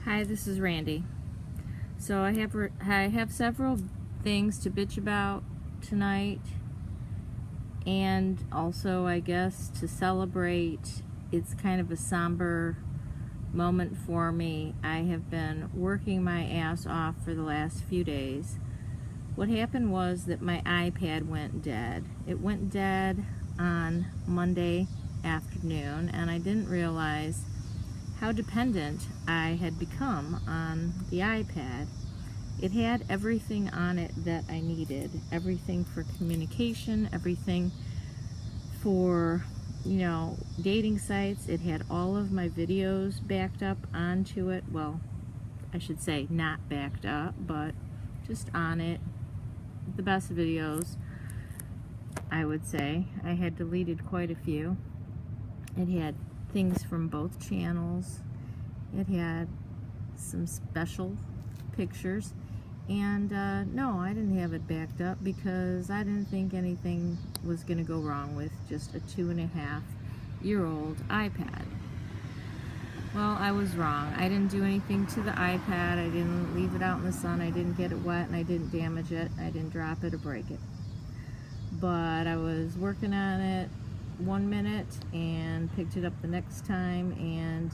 Hi, this is Randy. So I have several things to bitch about tonight, and also I guess to celebrate. It's kind of a somber moment for me. I have been working my ass off for the last few days. What happened was that my iPad went dead. It went dead on Monday afternoon, and I didn't realize how dependent I had become on the iPad. It had everything on it that I needed. Everything for communication, everything for, dating sites. It had all of my videos backed up onto it. Well, I should say not backed up, but just on it. The best videos, I would say. I had deleted quite a few. It had things from both channels. It had some special pictures, and no, I didn't have it backed up because I didn't think anything was going to go wrong with just a 2.5-year-old iPad. Well, I was wrong. I didn't do anything to the iPad. I didn't leave it out in the sun. I didn't get it wet, and I didn't damage it. I didn't drop it or break it. But I was working on it 1 minute and picked it up the next time, and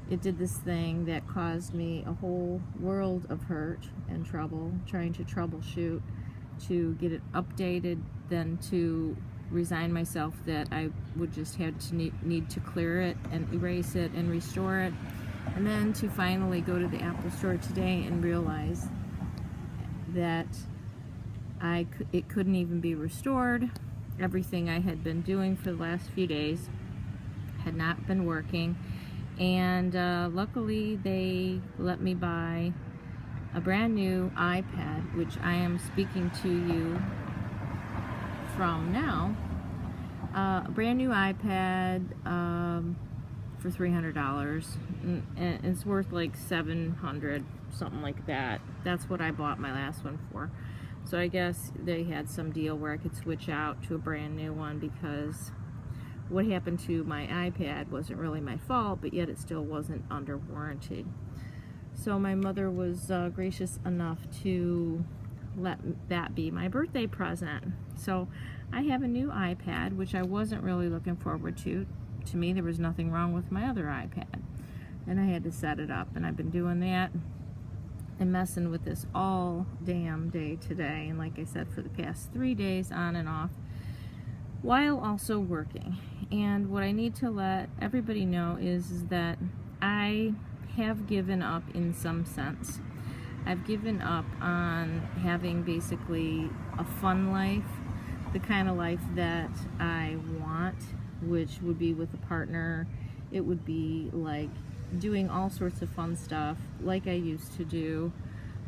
it did this thing that caused me a whole world of hurt and trouble, trying to troubleshoot to get it updated, then to resign myself that I would just have to need to clear it and erase it and restore it, and then to finally go to the Apple Store today and realize that it couldn't even be restored. Everything I had been doing for the last few days had not been working, and luckily they let me buy a brand new iPad, which I am speaking to you from now. A brand new iPad for $300, and it's worth like $700, something like that. That's what I bought my last one for. So I guess they had some deal where I could switch out to a brand new one, because what happened to my iPad wasn't really my fault, but yet it still wasn't under warranty. So my mother was gracious enough to let that be my birthday present. So I have a new iPad, which I wasn't really looking forward to. To me, there was nothing wrong with my other iPad, and I had to set it up, and I've been doing that and messing with this all damn day today, and like I said, for the past 3 days on and off, while also working. And what I need to let everybody know is that I have given up in some sense. I've given up on having basically a fun life, the kind of life that I want, which would be with a partner. It would be like doing all sorts of fun stuff like I used to do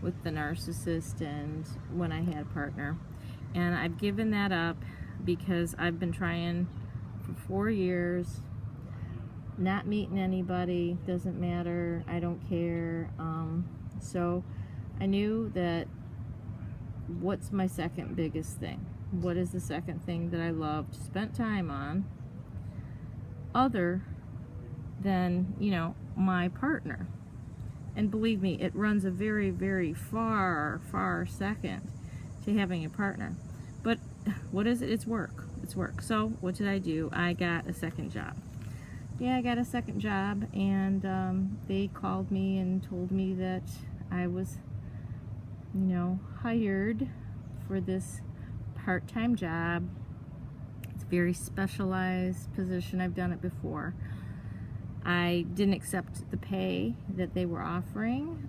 with the narcissist and when I had a partner. And I've given that up because I've been trying for 4 years, not meeting anybody, doesn't matter, I don't care. So I knew that what's my second biggest thing? What is the second thing that I love to spend time on other than, my partner? And believe me, it runs a very, very far, far second to having a partner. But what is it? It's work. It's work. So what did I do? I got a second job. Yeah, I got a second job, and they called me and told me that I was, hired for this part-time job. It's a very specialized position. I've done it before. I didn't accept the pay that they were offering,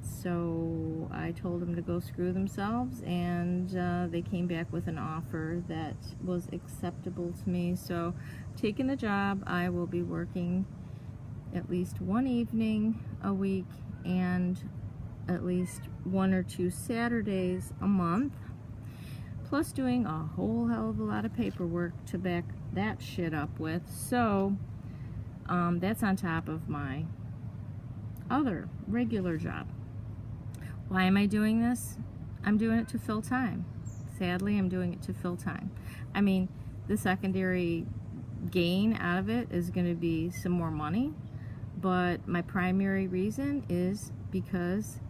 so I told them to go screw themselves, and they came back with an offer that was acceptable to me. So taking the job, I will be working at least one evening a week and at least 1 or 2 Saturdays a month, plus doing a whole hell of a lot of paperwork to back that shit up with. So that's on top of my other regular job. Why am I doing this? I'm doing it to fill time. Sadly, I'm doing it to fill time. I mean, the secondary gain out of it is going to be some more money, but my primary reason is because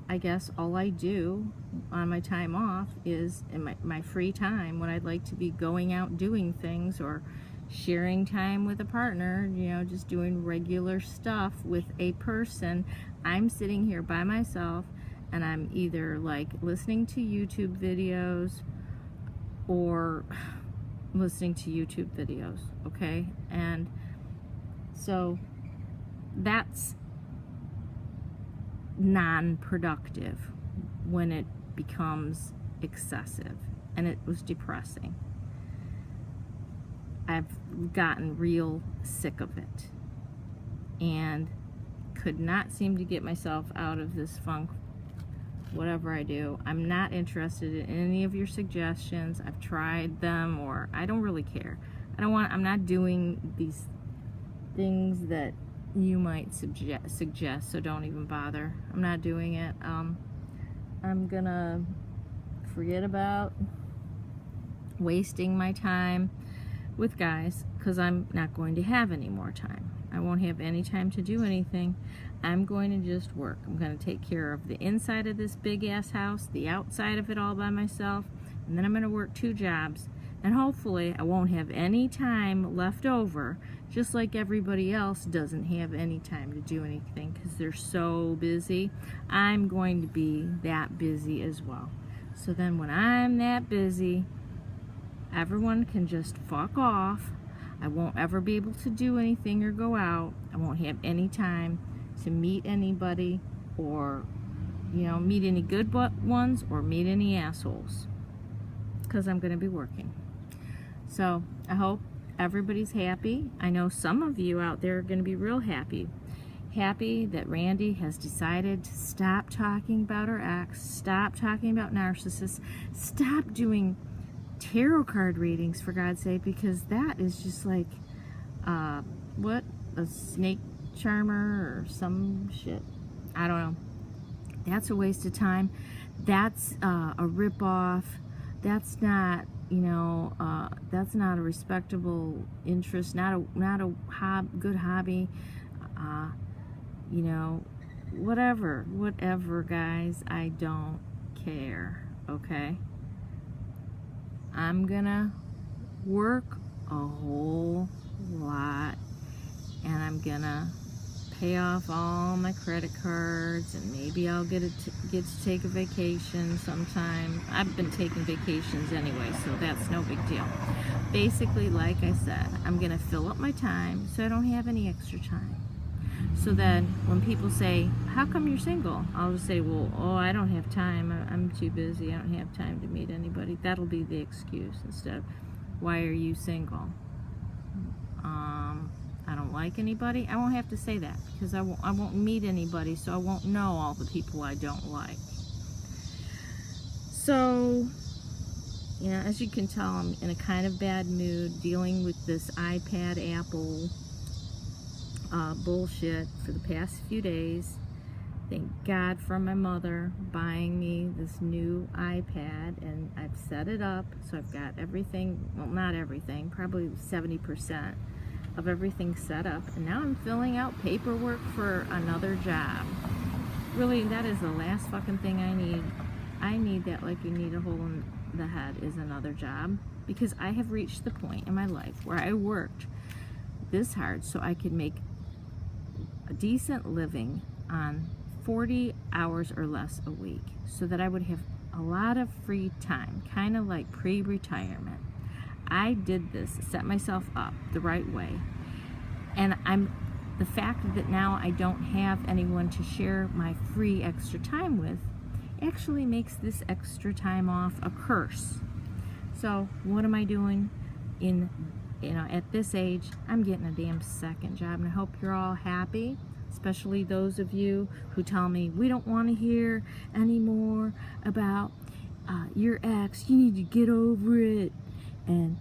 I guess all I do on my time off is in my free time, when I'd like to be going out doing things or sharing time with a partner, you know, just doing regular stuff with a person, I'm sitting here by myself and I'm either like listening to YouTube videos or listening to YouTube videos, okay? And so that's non-productive when it becomes excessive, and it was depressing. I've gotten real sick of it and could not seem to get myself out of this funk. Whatever I do, I'm not interested in any of your suggestions. I've tried them, or I don't really care. I'm not doing these things that you might suggest, so don't even bother. I'm not doing it. I'm gonna forget about wasting my time with guys, because I'm not going to have any more time. I won't have any time to do anything. I'm going to just work. I'm going to take care of the inside of this big ass house, the outside of it all by myself, and then I'm going to work 2 jobs, and hopefully I won't have any time left over, just like everybody else doesn't have any time to do anything because they're so busy. I'm going to be that busy as well. So then when I'm that busy, everyone can just fuck off. I won't ever be able to do anything or go out. I won't have any time to meet anybody, or, you know, meet any good ones or meet any assholes, because I'm going to be working. So I hope everybody's happy. I know some of you out there are going to be real happy that Randy has decided to stop talking about her ex, stop talking about narcissists, stop doing tarot card readings, for God's sake, because that is just like what, a snake charmer or some shit. I don't know. That's a waste of time. That's a rip-off. That's not, you know, that's not a respectable interest, not a good hobby. You know, whatever, guys, I don't care, okay? I'm gonna work a whole lot, and I'm gonna pay off all my credit cards, and maybe I'll get to take a vacation sometime. I've been taking vacations anyway, so that's no big deal. Basically, like I said, I'm gonna fill up my time so I don't have any extra time. So then when people say, how come you're single? I'll just say, well, oh, I don't have time. I'm too busy. I don't have time to meet anybody. That'll be the excuse instead of, why are you single? I don't like anybody. I won't have to say that, because I won't meet anybody, so I won't know all the people I don't like. So, you know, as you can tell, I'm in a kind of bad mood dealing with this iPad Apple bullshit for the past few days. Thank God for my mother buying me this new iPad, and I've set it up, so I've got everything, well, not everything, probably 70% of everything set up, and now I'm filling out paperwork for another job. Really, that is the last fucking thing I need. I need that like you need a hole in the head, is another job, because I have reached the point in my life where I worked this hard so I could make a decent living on 40 hours or less a week, so that I would have a lot of free time, kind of like pre-retirement. I did this, set myself up the right way, and the fact that now I don't have anyone to share my free extra time with actually makes this extra time off a curse. So what am I doing? At this age, I'm getting a damn second job, and I hope you're all happy, especially those of you who tell me, we don't want to hear anymore about your ex, you need to get over it, and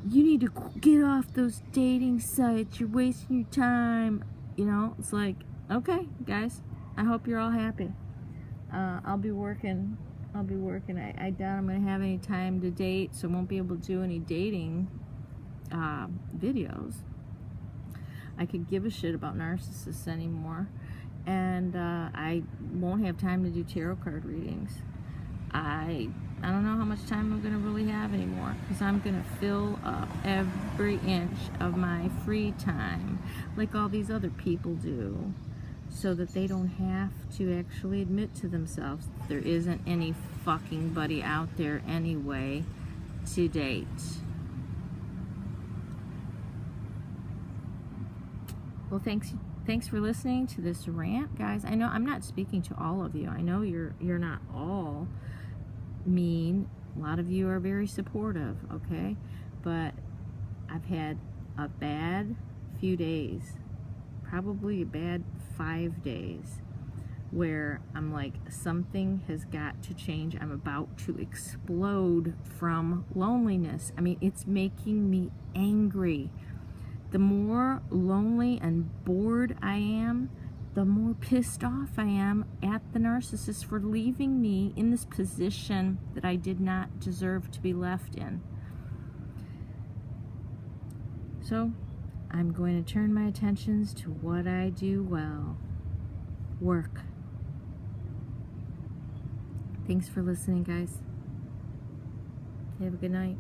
you need to get off those dating sites, you're wasting your time. You know, it's like, okay, guys, I hope you're all happy. I'll be working. I doubt I'm going to have any time to date, so I won't be able to do any dating videos. I could give a shit about narcissists anymore, and I won't have time to do tarot card readings. I don't know how much time I'm gonna really have anymore, because I'm gonna fill up every inch of my free time like all these other people do, so that they don't have to actually admit to themselves that there isn't any fucking buddy out there anyway to date. Well, thanks for listening to this rant, guys. I know I'm not speaking to all of you. I know you're not all mean. A lot of you are very supportive, okay? But I've had a bad few days, probably a bad 5 days, where I'm like, something has got to change. I'm about to explode from loneliness. I mean, it's making me angry. The more lonely and bored I am, the more pissed off I am at the narcissist for leaving me in this position that I did not deserve to be left in. So, I'm going to turn my attentions to what I do well. Work. Thanks for listening, guys. Have a good night.